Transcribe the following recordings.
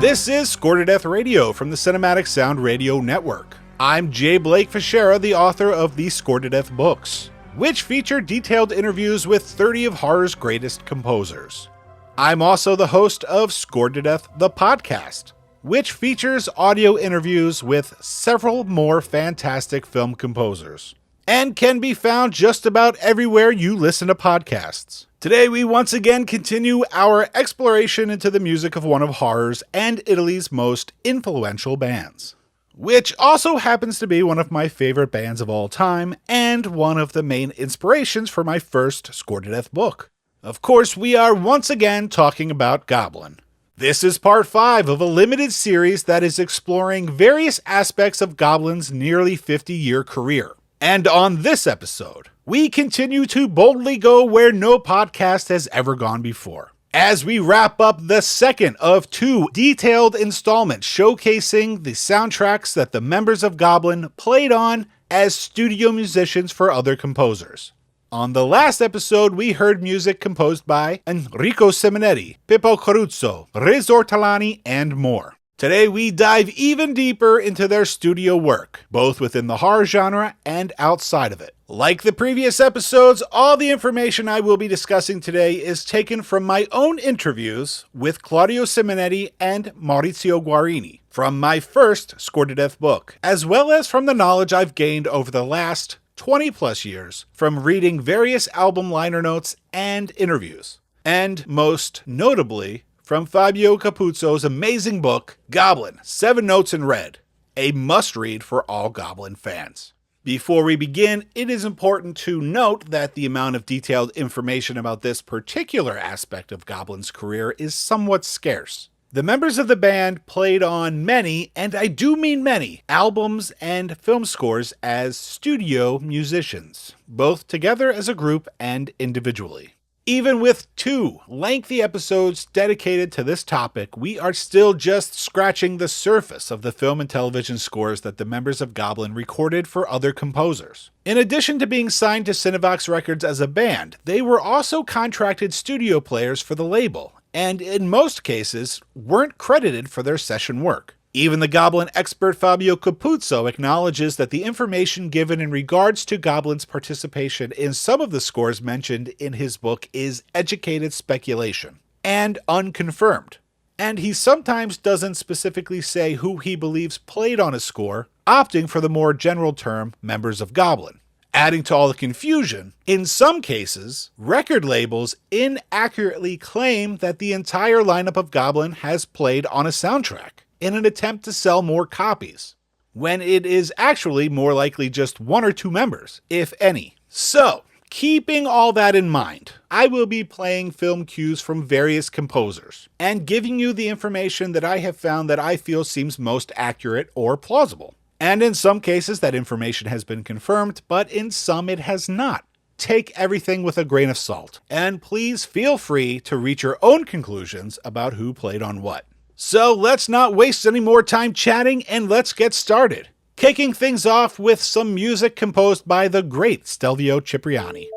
This is Score to Death Radio from the Cinematic Sound Radio Network. I'm J. Blake Fichera, the author of the Score to Death books, which feature detailed interviews with 30 of horror's greatest composers. I'm also the host of Score to Death, the podcast, which features audio interviews with several more fantastic film composers, and can be found just about everywhere you listen to podcasts. Today we once again continue our exploration into the music of one of horror's and Italy's most influential bands, which also happens to be one of my favorite bands of all time and one of the main inspirations for my first Score to Death book. Of course, we are once again talking about Goblin. This is part 5 of a limited series that is exploring various aspects of Goblin's nearly 50-year career. And on this episode, we continue to boldly go where no podcast has ever gone before, as we wrap up the second of 2 detailed installments showcasing the soundtracks that the members of Goblin played on as studio musicians for other composers. On the last episode, we heard music composed by Enrico Simonetti, Pippo Caruso, Riz Ortolani, and more. Today, we dive even deeper into their studio work, both within the horror genre and outside of it. Like the previous episodes, all the information I will be discussing today is taken from my own interviews with Claudio Simonetti and Maurizio Guarini from my first Score to Death book, as well as from the knowledge I've gained over the last 20 plus years from reading various album liner notes and interviews, and most notably from Fabio Capuzzo's amazing book, Goblin, 7 Notes in Red, a must-read for all Goblin fans. Before we begin, it is important to note that the amount of detailed information about this particular aspect of Goblin's career is somewhat scarce. The members of the band played on many, and I do mean many, albums and film scores as studio musicians, both together as a group and individually. Even with 2 lengthy episodes dedicated to this topic, we are still just scratching the surface of the film and television scores that the members of Goblin recorded for other composers. In addition to being signed to Cinevox Records as a band, they were also contracted studio players for the label, and in most cases, weren't credited for their session work. Even the Goblin expert Fabio Capuzzo acknowledges that the information given in regards to Goblin's participation in some of the scores mentioned in his book is educated speculation and unconfirmed. And he sometimes doesn't specifically say who he believes played on a score, opting for the more general term members of Goblin. Adding to all the confusion, in some cases, record labels inaccurately claim that the entire lineup of Goblin has played on a soundtrack in an attempt to sell more copies, when it is actually more likely just 1 or 2 members, if any. So, keeping all that in mind, I will be playing film cues from various composers, and giving you the information that I have found that I feel seems most accurate or plausible. And in some cases that information has been confirmed, but in some it has not. Take everything with a grain of salt, and please feel free to reach your own conclusions about who played on what. So let's not waste any more time chatting and let's get started. Kicking things off with some music composed by the great Stelvio Cipriani.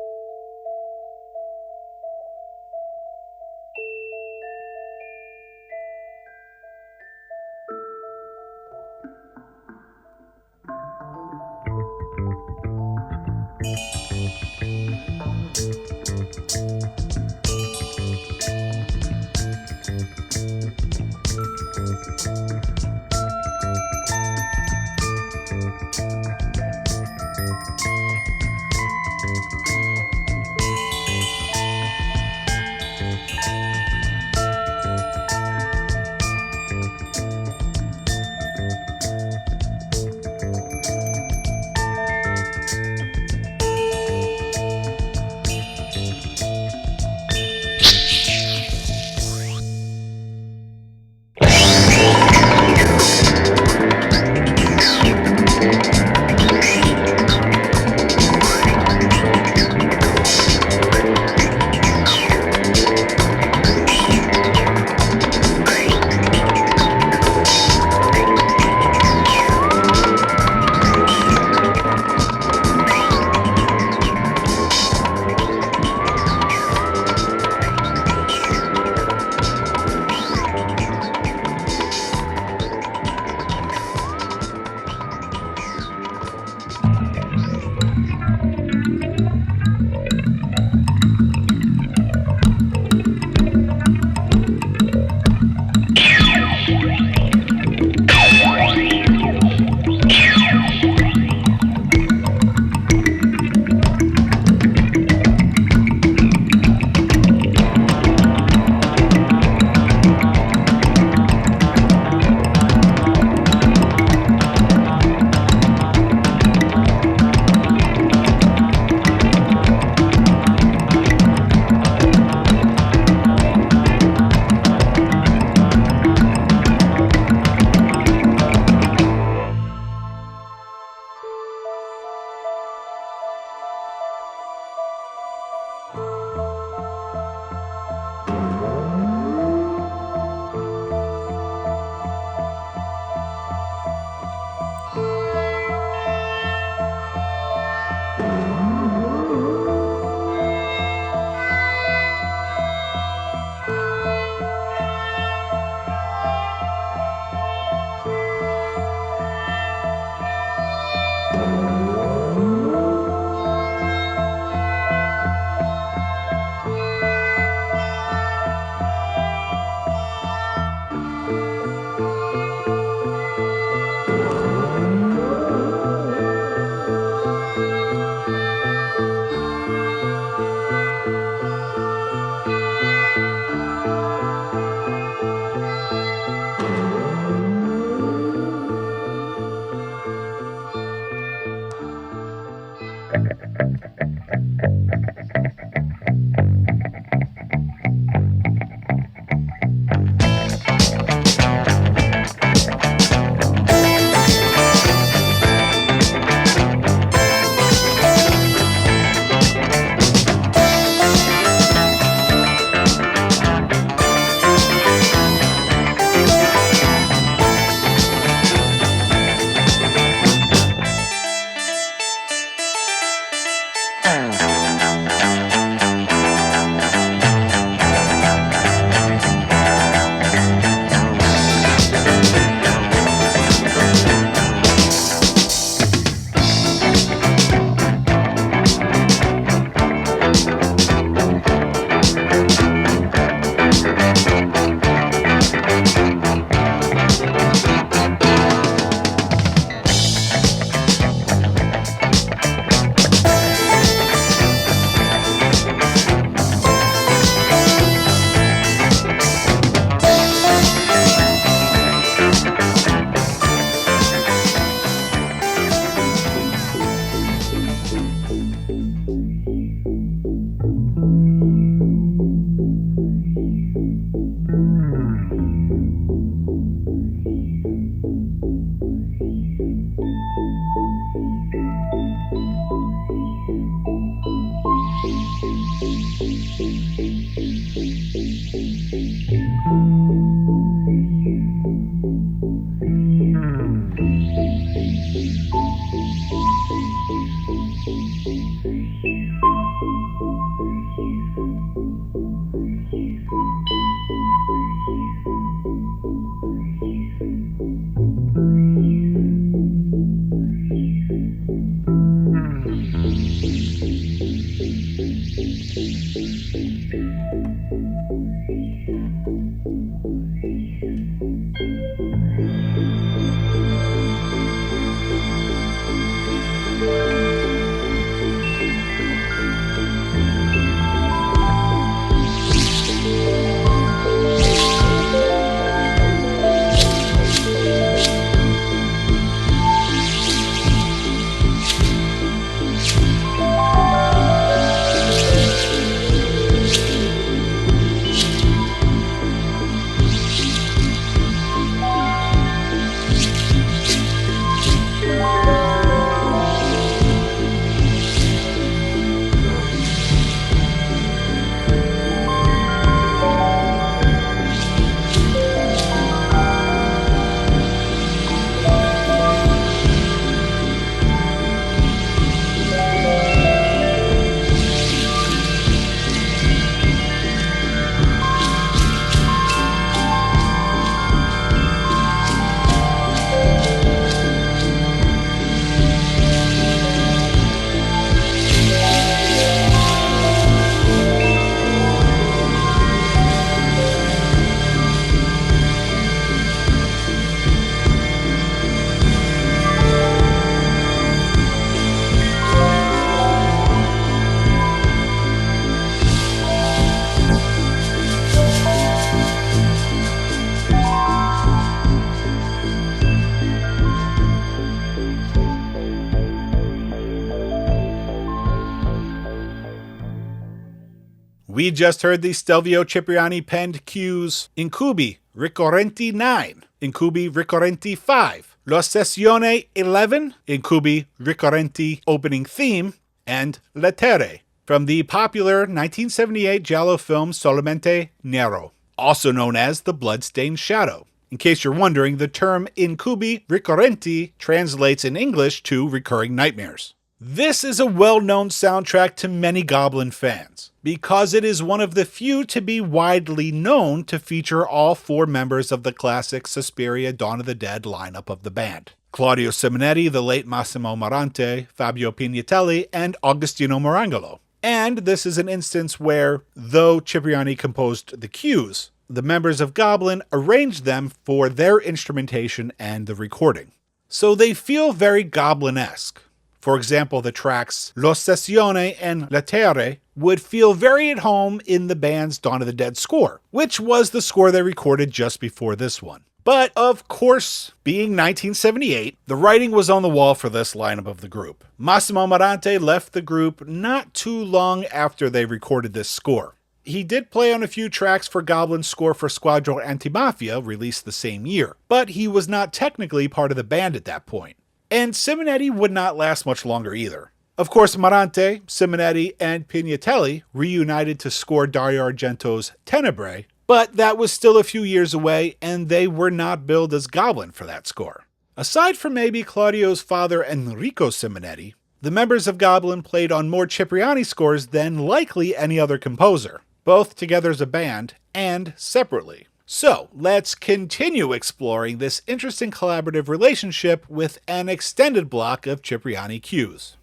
We just heard the Stelvio Cipriani penned cues Incubi Ricorrenti 9, Incubi Ricorrenti 5, L'Ossessione 11, Incubi Ricorrenti opening theme, and Lettere from the popular 1978 giallo film Solamente Nero, also known as The Bloodstained Shadow. In case you're wondering, the term Incubi Ricorrenti translates in English to recurring nightmares. This is a well-known soundtrack to many Goblin fans, because it is one of the few to be widely known to feature all four members of the classic Suspiria Dawn of the Dead lineup of the band. Claudio Simonetti, the late Massimo Marante, Fabio Pignatelli, and Agostino Marangolo. And this is an instance where, though Cipriani composed the cues, the members of Goblin arranged them for their instrumentation and the recording. So they feel very Goblin-esque. For example, the tracks L'Ossessione and Lettere would feel very at home in the band's Dawn of the Dead score, which was the score they recorded just before this one. But, of course, being 1978, the writing was on the wall for this lineup of the group. Massimo Marante left the group not too long after they recorded this score. He did play on a few tracks for Goblin's score for Squadro Antimafia, released the same year, but he was not technically part of the band at that point. And Simonetti would not last much longer either. Of course, Marante, Simonetti, and Pignatelli reunited to score Dario Argento's Tenebrae, but that was still a few years away, and they were not billed as Goblin for that score. Aside from maybe Claudio's father Enrico Simonetti, the members of Goblin played on more Cipriani scores than likely any other composer, both together as a band and separately. So, let's continue exploring this interesting collaborative relationship with an extended block of Cipriani cues.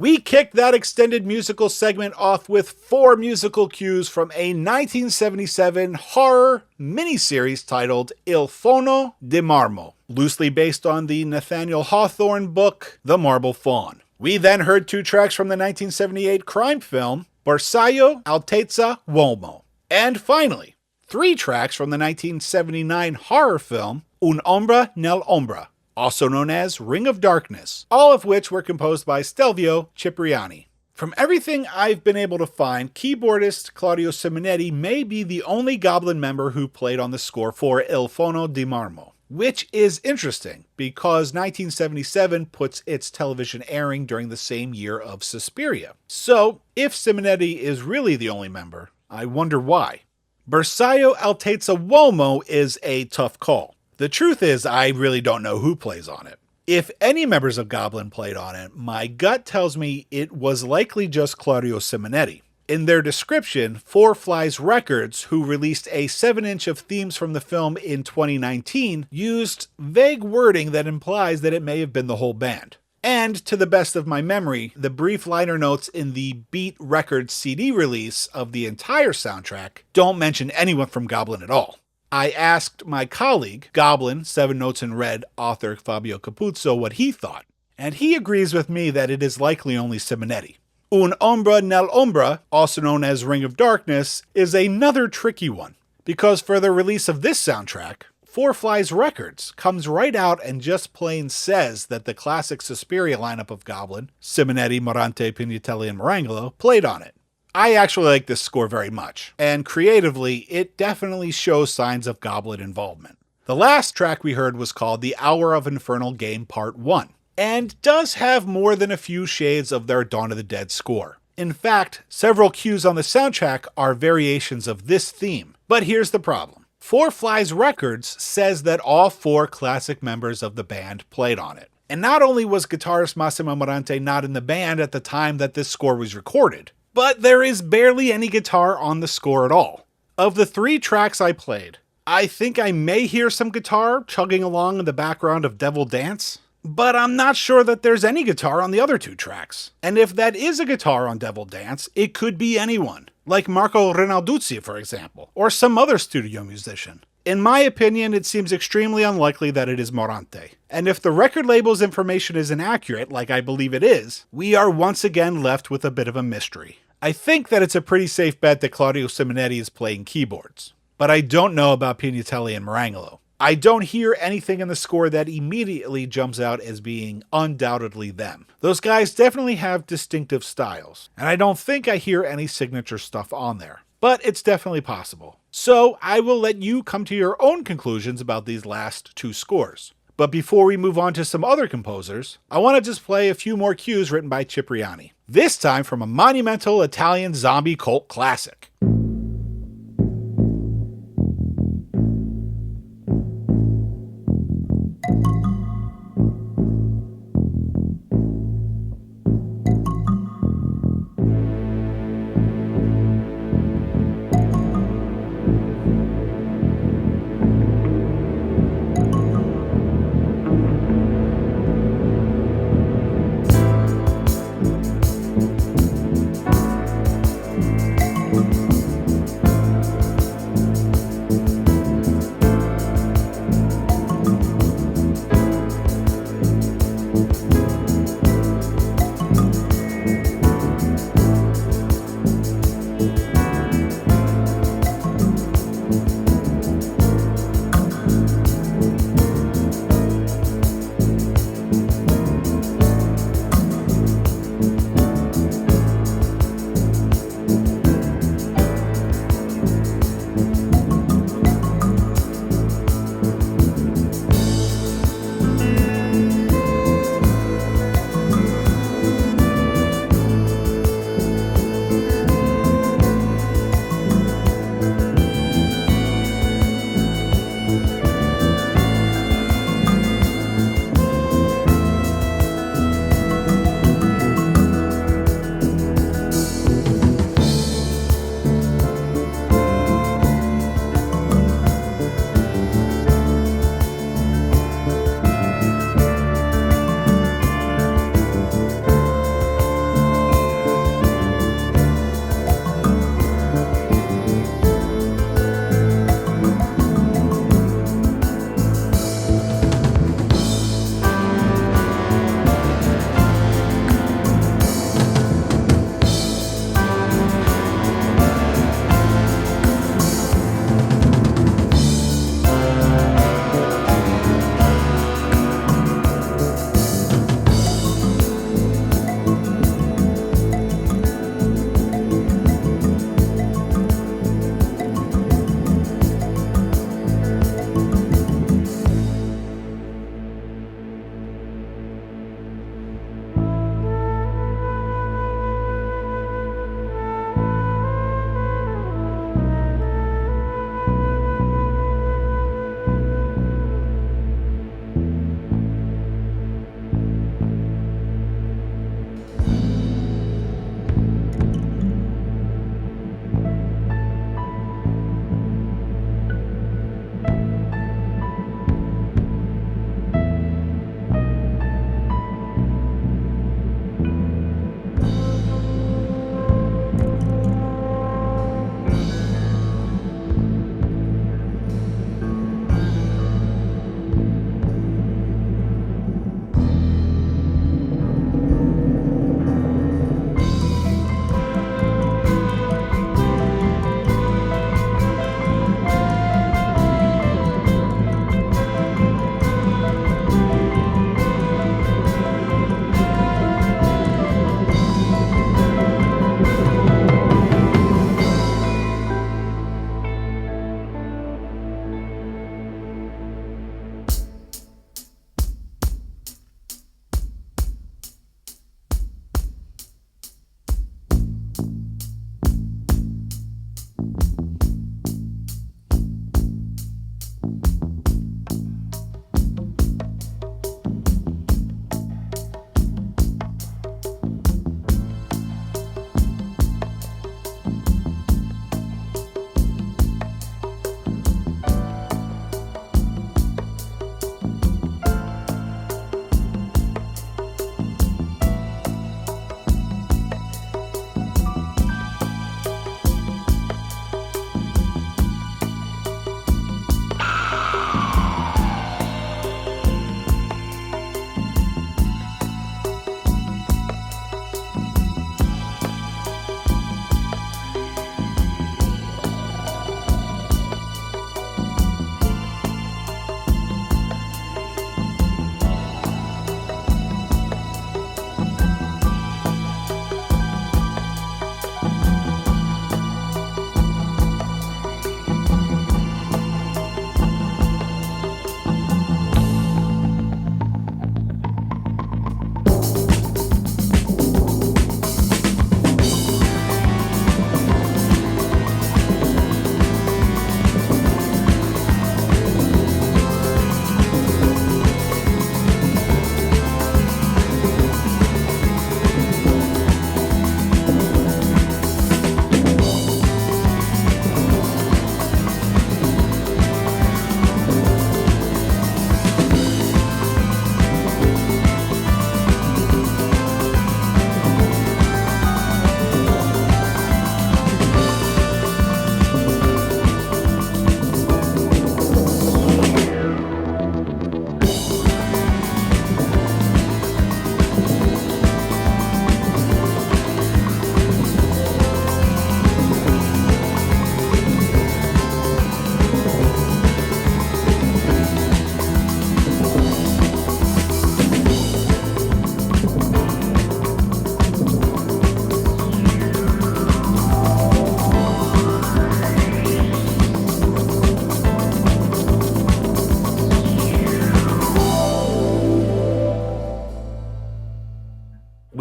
We kicked that extended musical segment off with 4 musical cues from a 1977 horror miniseries titled Il Fauno di Marmo, loosely based on the Nathaniel Hawthorne book The Marble Faun. We then heard 2 tracks from the 1978 crime film Bersaglio Altezza Uomo. And finally, 3 tracks from the 1979 horror film Un'ombra nell'ombra, also known as Ring of Darkness, all of which were composed by Stelvio Cipriani. From everything I've been able to find, keyboardist Claudio Simonetti may be the only Goblin member who played on the score for Il Fauno di Marmo, which is interesting because 1977 puts its television airing during the same year of Suspiria. So, if Simonetti is really the only member, I wonder why. Bersaglio Altezza Uomo is a tough call. The truth is, I really don't know who plays on it. If any members of Goblin played on it, my gut tells me it was likely just Claudio Simonetti. In their description, Four Flies Records, who released a 7-inch of themes from the film in 2019, used vague wording that implies that it may have been the whole band. And, to the best of my memory, the brief liner notes in the Beat Records CD release of the entire soundtrack don't mention anyone from Goblin at all. I asked my colleague, Goblin, 7 Notes in Red author Fabio Capuzzo, what he thought, and he agrees with me that it is likely only Simonetti. Un'ombra nell'ombra, also known as Ring of Darkness, is another tricky one, because for the release of this soundtrack, Four Flies Records comes right out and just plain says that the classic Suspiria lineup of Goblin, Simonetti, Morante, Pignatelli, and Marangolo, played on it. I actually like this score very much, and creatively, it definitely shows signs of Goblin involvement. The last track we heard was called The Hour of Infernal Game Part 1, and does have more than a few shades of their Dawn of the Dead score. In fact, several cues on the soundtrack are variations of this theme. But here's the problem. Four Flies Records says that all 4 classic members of the band played on it. And not only was guitarist Massimo Morante not in the band at the time that this score was recorded, but there is barely any guitar on the score at all. Of the 3 tracks I played, I think I may hear some guitar chugging along in the background of Devil Dance, but I'm not sure that there's any guitar on the other 2 tracks. And if that is a guitar on Devil Dance, it could be anyone, like Marco Rinalduzzi, for example, or some other studio musician. In my opinion, it seems extremely unlikely that it is Morante. And if the record label's information is inaccurate, like I believe it is, we are once again left with a bit of a mystery. I think that it's a pretty safe bet that Claudio Simonetti is playing keyboards, but I don't know about Pignatelli and Marangolo. I don't hear anything in the score that immediately jumps out as being undoubtedly them. Those guys definitely have distinctive styles, and I don't think I hear any signature stuff on there. But it's definitely possible. So I will let you come to your own conclusions about these last 2 scores. But before we move on to some other composers, I want to just play a few more cues written by Cipriani. This time from a monumental Italian zombie cult classic.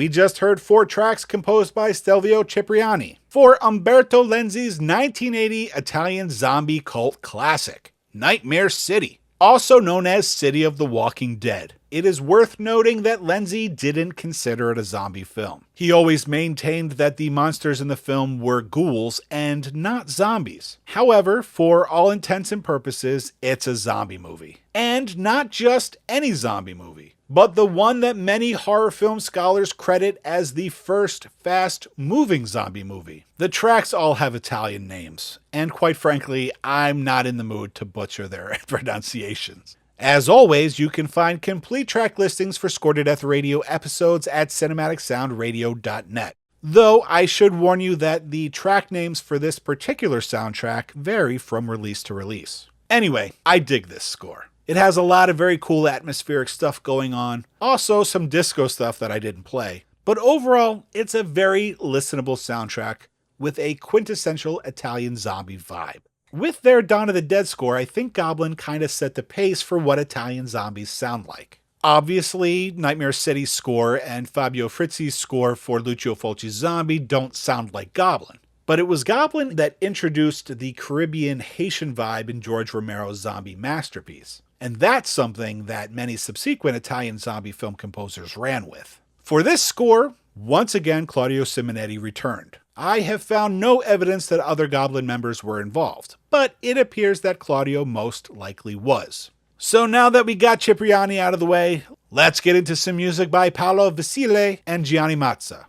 We just heard 4 tracks composed by Stelvio Cipriani for Umberto Lenzi's 1980 Italian zombie cult classic, Nightmare City, also known as City of the Walking Dead. It is worth noting that Lenzi didn't consider it a zombie film. He always maintained that the monsters in the film were ghouls and not zombies. However, for all intents and purposes, it's a zombie movie. And not just any zombie movie, but the one that many horror film scholars credit as the first fast-moving zombie movie. The tracks all have Italian names, and quite frankly, I'm not in the mood to butcher their pronunciations. As always, you can find complete track listings for Score to Death Radio episodes at cinematicsoundradio.net. Though I should warn you that the track names for this particular soundtrack vary from release to release. Anyway, I dig this score. It has a lot of very cool atmospheric stuff going on, also some disco stuff that I didn't play. But overall, it's a very listenable soundtrack with a quintessential Italian zombie vibe. With their Dawn of the Dead score, I think Goblin kind of set the pace for what Italian zombies sound like. Obviously, Nightmare City's score and Fabio Frizzi's score for Lucio Fulci's Zombie don't sound like Goblin. But it was Goblin that introduced the Caribbean Haitian vibe in George Romero's zombie masterpiece. And that's something that many subsequent Italian zombie film composers ran with. For this score, once again Claudio Simonetti returned. I have found no evidence that other Goblin members were involved, but it appears that Claudio most likely was. So now that we got Cipriani out of the way, let's get into some music by Paolo Vasile and Gianni Mazza.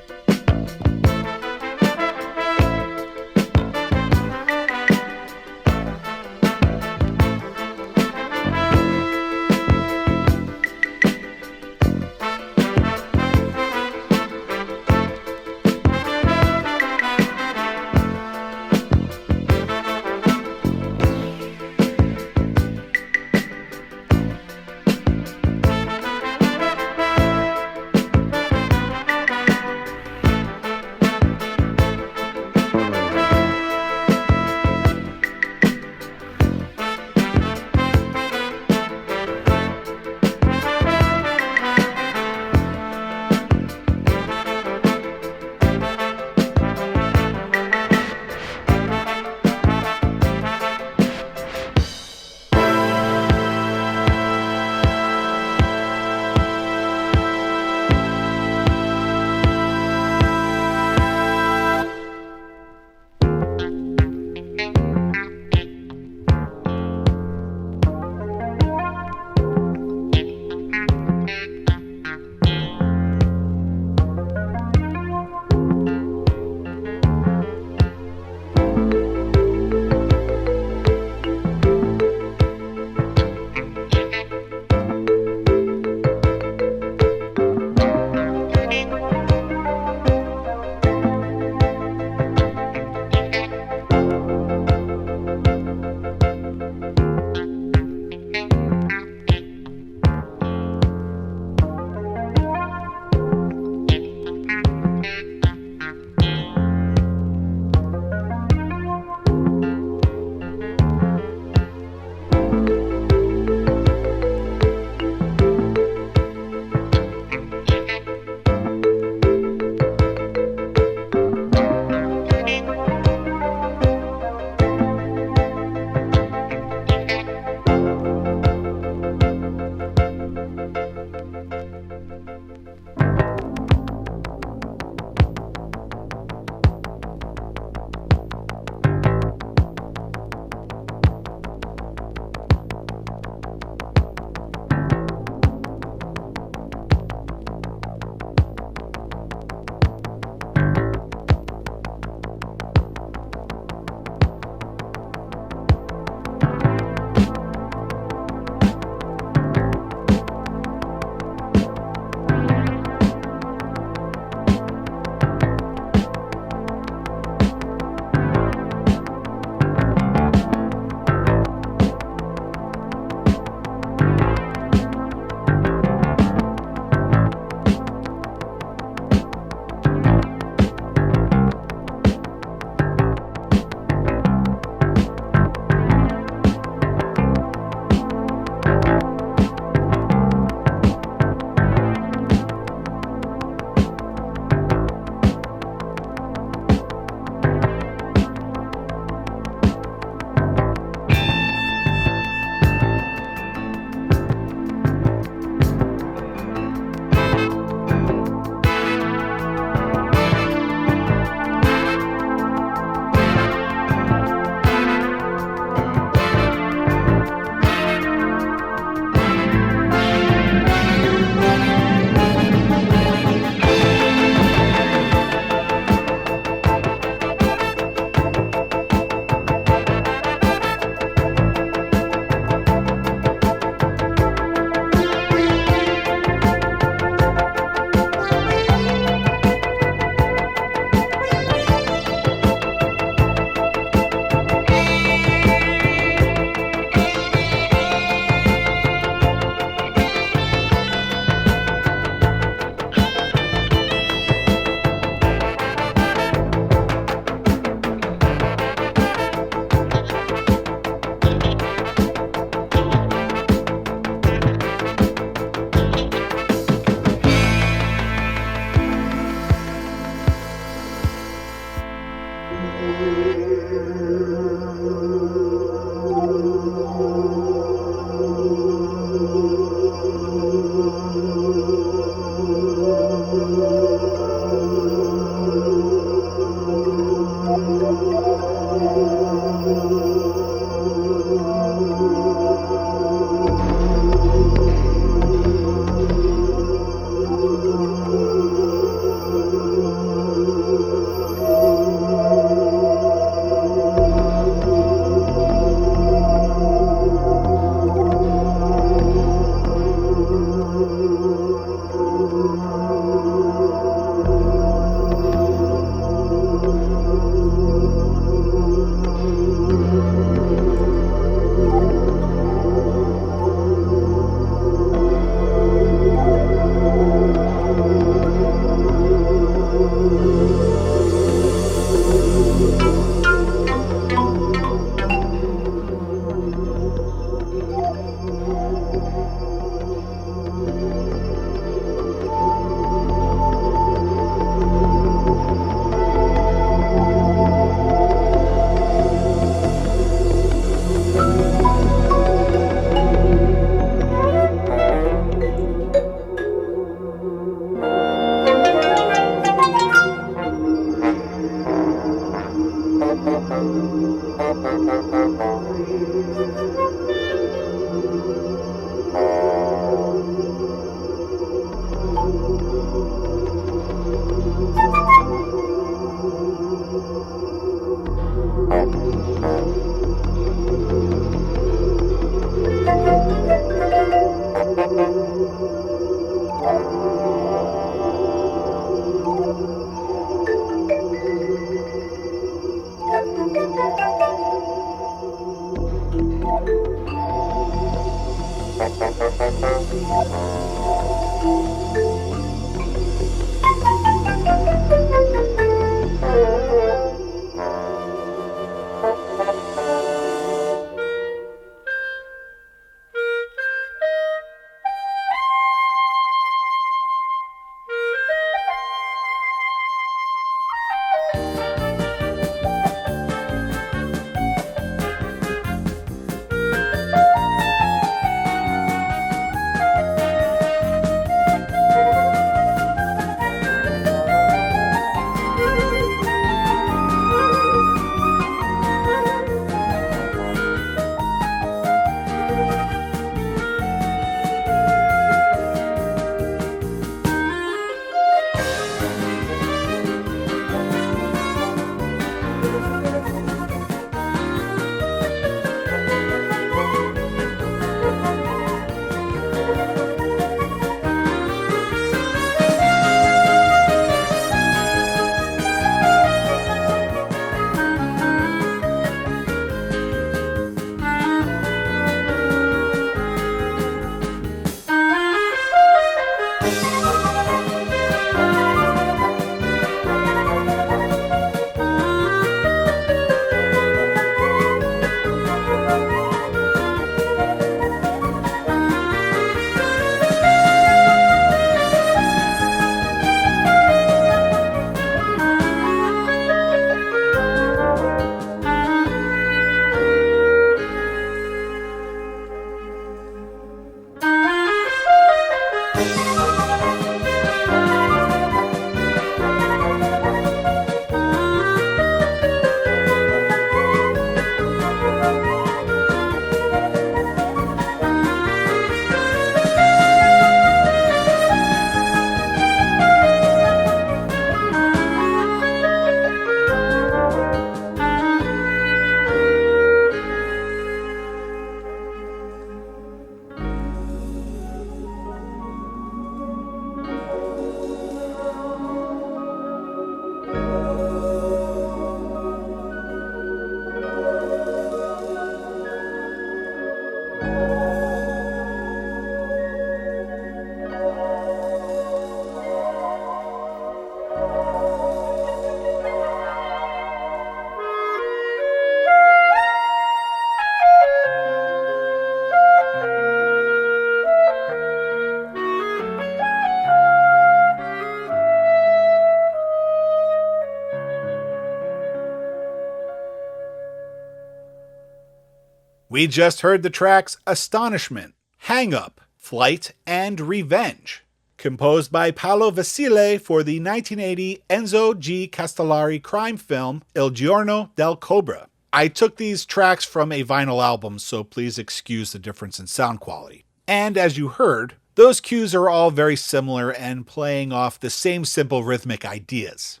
We just heard the tracks Astonishment, Hang Up, Flight, and Revenge, composed by Paolo Vasile for the 1980 Enzo G. Castellari crime film Il Giorno del Cobra. I took these tracks from a vinyl album, so please excuse the difference in sound quality. And as you heard, those cues are all very similar and playing off the same simple rhythmic ideas.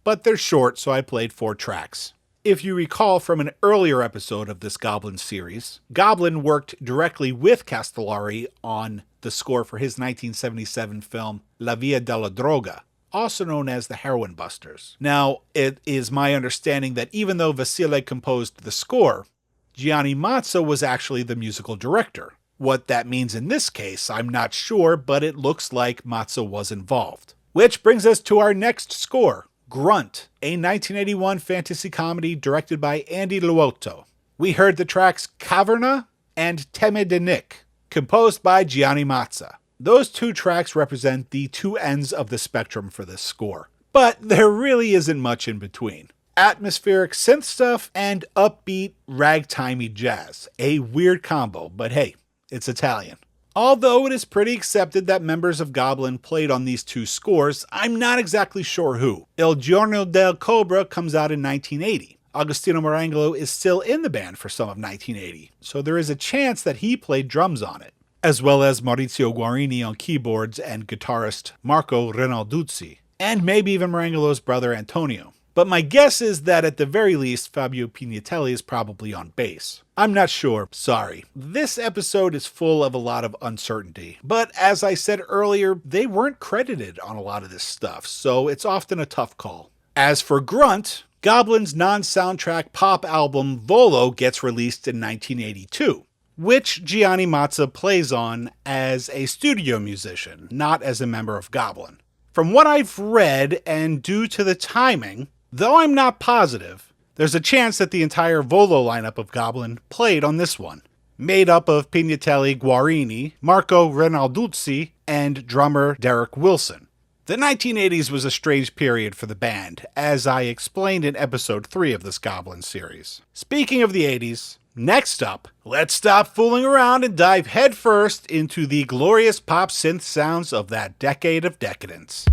But they're short, so I played 4 tracks. If you recall from an earlier episode of this Goblin series, Goblin worked directly with Castellari on the score for his 1977 film La Via della Droga, also known as The Heroin Busters. Now, it is my understanding that even though Vasile composed the score, Gianni Mazza was actually the musical director. What that means in this case, I'm not sure, but it looks like Mazza was involved. Which brings us to our next score, Grunt, a 1981 fantasy comedy directed by Andy Luotto. We heard the tracks Caverna and Teme de Nick, composed by Gianni Mazza. Those 2 tracks represent the 2 ends of the spectrum for this score, but there really isn't much in between. Atmospheric synth stuff and upbeat ragtimey jazz, a weird combo, but hey, it's Italian. Although it is pretty accepted that members of Goblin played on these 2 scores, I'm not exactly sure who. Il Giorno del Cobra comes out in 1980. Agostino Marangolo is still in the band for some of 1980, so there is a chance that he played drums on it, as well as Maurizio Guarini on keyboards and guitarist Marco Renalduzzi, and maybe even Marangolo's brother Antonio. But my guess is that at the very least, Fabio Pignatelli is probably on bass. I'm not sure, sorry. This episode is full of a lot of uncertainty, but as I said earlier, they weren't credited on a lot of this stuff, so it's often a tough call. As for Grunt, Goblin's non-soundtrack pop album Volo gets released in 1982, which Gianni Mazza plays on as a studio musician, not as a member of Goblin. From what I've read, and due to the timing, though I'm not positive, there's a chance that the entire Volo lineup of Goblin played on this one, made up of Pignatelli Guarini, Marco Renalduzzi, and drummer Derek Wilson. The 1980s was a strange period for the band, as I explained in episode 3 of this Goblin series. Speaking of the 80s, next up, let's stop fooling around and dive headfirst into the glorious pop synth sounds of that decade of decadence.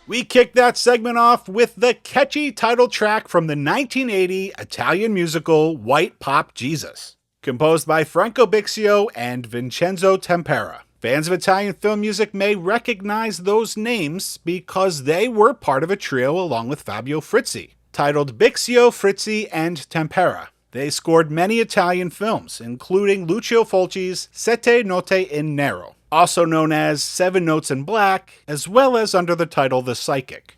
We kicked that segment off with the catchy title track from the 1980 Italian musical White Pop Jesus, composed by Franco Bixio and Vincenzo Tempera. Fans of Italian film music may recognize those names because they were part of a trio along with Fabio Frizzi, titled Bixio, Frizzi, and Tempera. They scored many Italian films, including Lucio Fulci's Sette Notte in Nero, also known as Seven Notes in Black, as well as under the title The Psychic.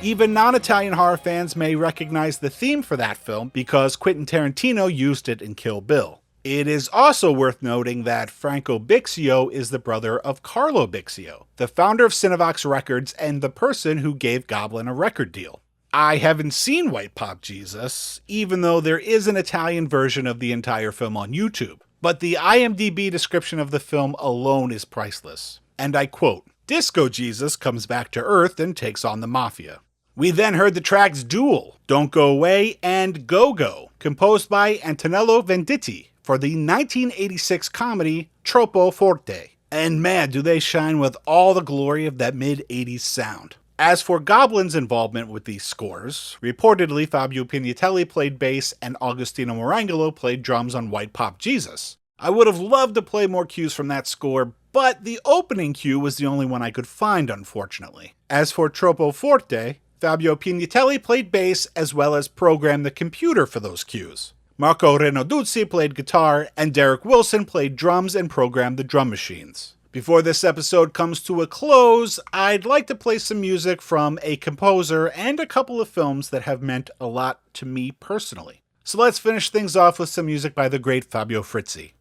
Even non-Italian horror fans may recognize the theme for that film because Quentin Tarantino used it in Kill Bill. It is also worth noting that Franco Bixio is the brother of Carlo Bixio, the founder of Cinevox Records and the person who gave Goblin a record deal. I haven't seen White Pop Jesus, even though there is an Italian version of the entire film on YouTube, but the IMDb description of the film alone is priceless. And I quote, "Disco Jesus comes back to Earth and takes on the Mafia." We then heard the tracks Duel, Don't Go Away, and Go Go, composed by Antonello Venditti for the 1986 comedy Troppo Forte. And man, do they shine with all the glory of that mid-80s sound. As for Goblin's involvement with these scores, reportedly Fabio Pignatelli played bass and Agostino Marangolo played drums on White Pop Jesus. I would have loved to play more cues from that score, but the opening cue was the only one I could find, unfortunately. As for Troppo Forte, Fabio Pignatelli played bass as well as programmed the computer for those cues. Marco Renalduzzi played guitar, and Derek Wilson played drums and programmed the drum machines. Before this episode comes to a close, I'd like to play some music from a composer and a couple of films that have meant a lot to me personally. So let's finish things off with some music by the great Fabio Frizzi.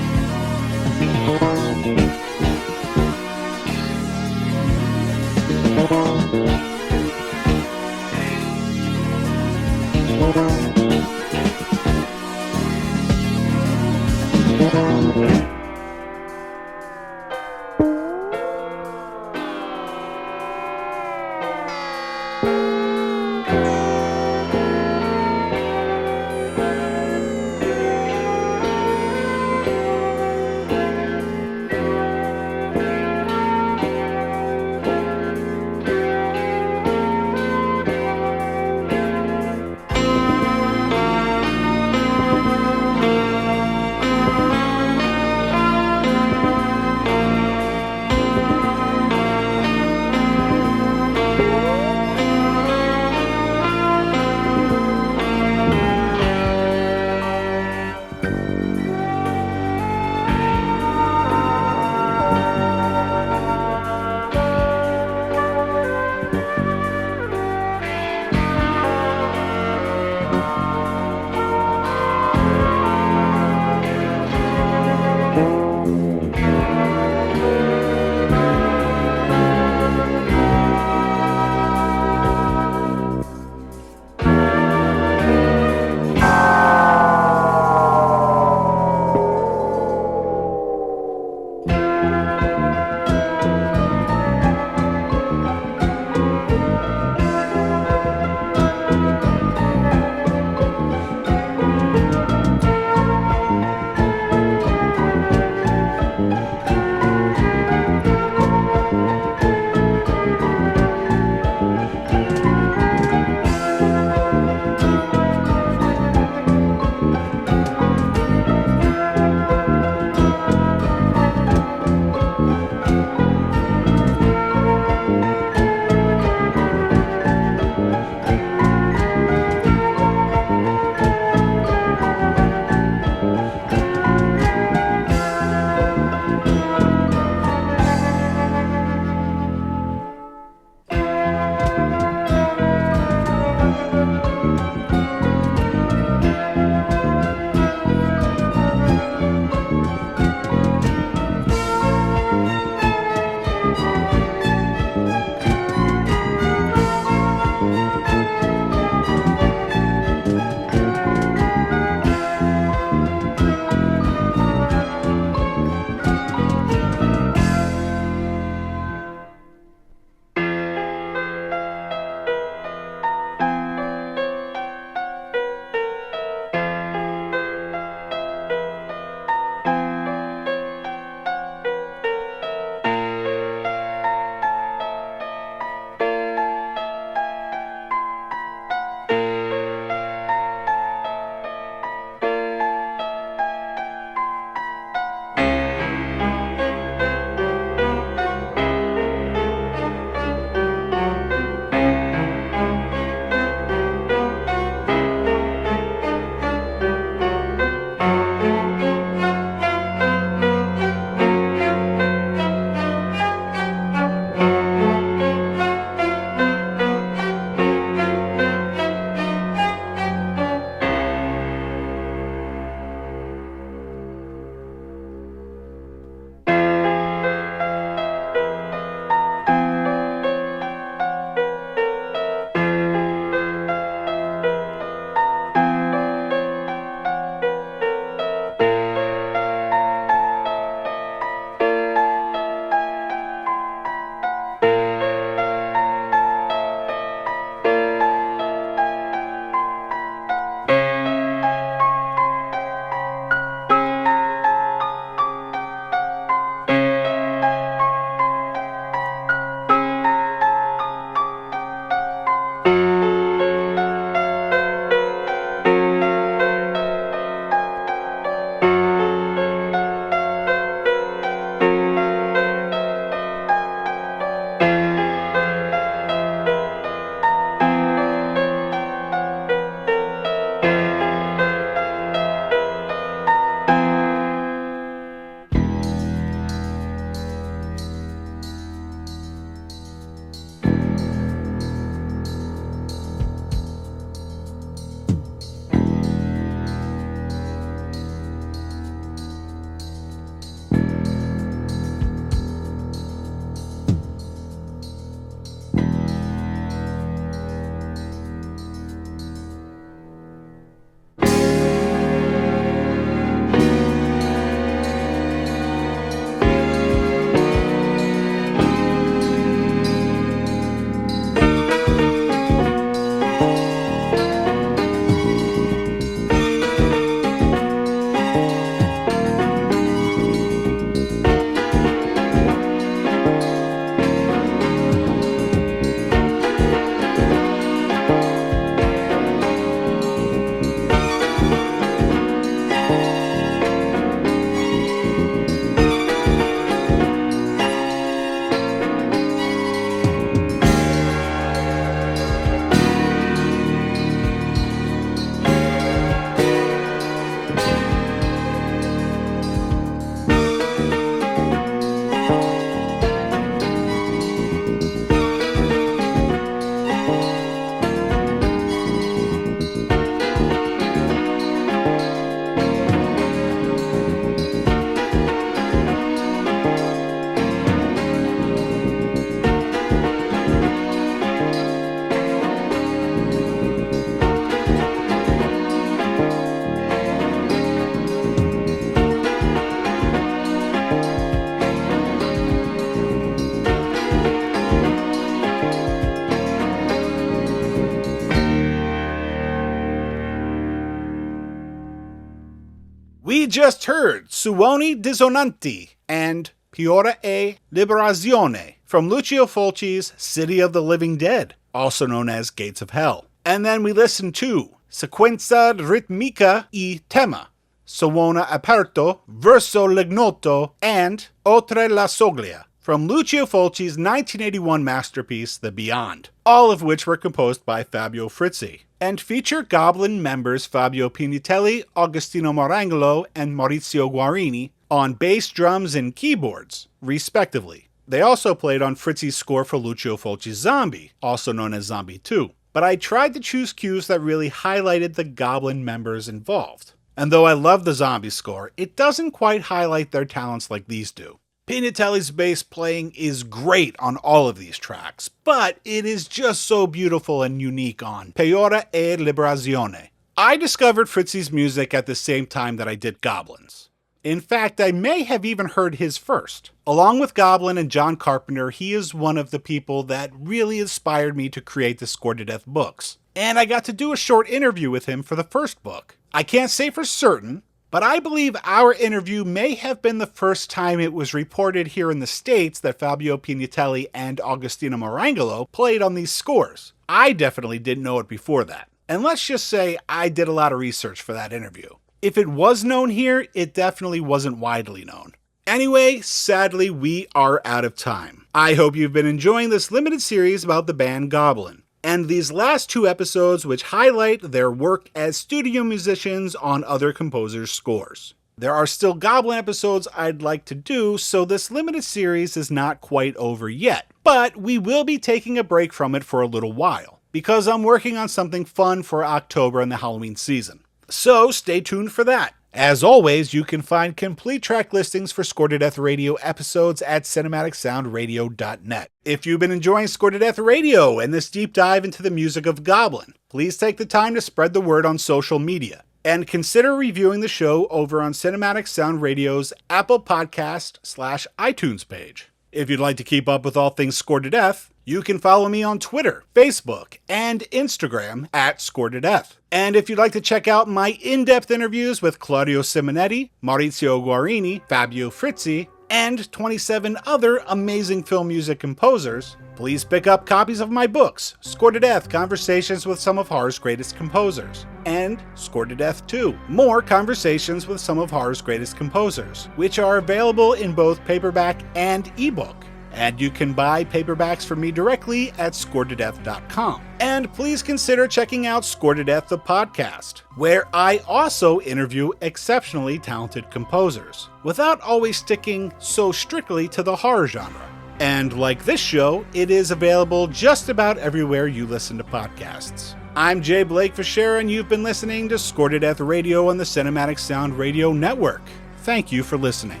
We just heard Suoni Dissonanti and Piora e Liberazione from Lucio Fulci's City of the Living Dead, also known as Gates of Hell. And then we listened to Sequenza ritmica e tema, Suona aperto, Verso l'ignoto, and Oltre la soglia from Lucio Fulci's 1981 masterpiece, The Beyond, all of which were composed by Fabio Frizzi, and feature Goblin members Fabio Pignatelli, Agostino Marangolo, and Maurizio Guarini on bass, drums, and keyboards, respectively. They also played on Frizzi's score for Lucio Fulci's Zombie, also known as Zombie 2, but I tried to choose cues that really highlighted the Goblin members involved. And though I love the Zombie score, it doesn't quite highlight their talents like these do. Pignatelli's bass playing is great on all of these tracks, but it is just so beautiful and unique on Piora e Liberazione. I discovered Frizzi's music at the same time that I did Goblin's. In fact, I may have even heard his first. Along with Goblin and John Carpenter, he is one of the people that really inspired me to create the Scored to Death books. And I got to do a short interview with him for the first book. I can't say for certain, but I believe our interview may have been the first time it was reported here in the States that Fabio Pignatelli and Agostino Marangolo played on these scores. I definitely didn't know it before that. And let's just say I did a lot of research for that interview. If it was known here, it definitely wasn't widely known. Anyway, sadly, we are out of time. I hope you've been enjoying this limited series about the band Goblin, and these last 2 episodes which highlight their work as studio musicians on other composers' scores. There are still Goblin episodes I'd like to do, so this limited series is not quite over yet, but we will be taking a break from it for a little while, because I'm working on something fun for October and the Halloween season. So stay tuned for that. As always, you can find complete track listings for Scored to Death Radio episodes at cinematicsoundradio.net. If you've been enjoying Scored to Death Radio and this deep dive into the music of Goblin, please take the time to spread the word on social media. And consider reviewing the show over on Cinematic Sound Radio's Apple Podcast/iTunes page. If you'd like to keep up with all things Scored to Death, you can follow me on Twitter, Facebook, and Instagram at Scored to Death. And if you'd like to check out my in-depth interviews with Claudio Simonetti, Maurizio Guarini, Fabio Frizzi, and 27 other amazing film music composers, please pick up copies of my books, Scored to Death, Conversations with Some of Horror's Greatest Composers, and Scored to Death 2, More Conversations with Some of Horror's Greatest Composers, which are available in both paperback and ebook. And you can buy paperbacks from me directly at scoredtodeath.com. And please consider checking out Scored to Death the podcast, where I also interview exceptionally talented composers, without always sticking so strictly to the horror genre. And like this show, it is available just about everywhere you listen to podcasts. I'm Jay Blake Fichera, and you've been listening to Scored to Death Radio on the Cinematic Sound Radio Network. Thank you for listening.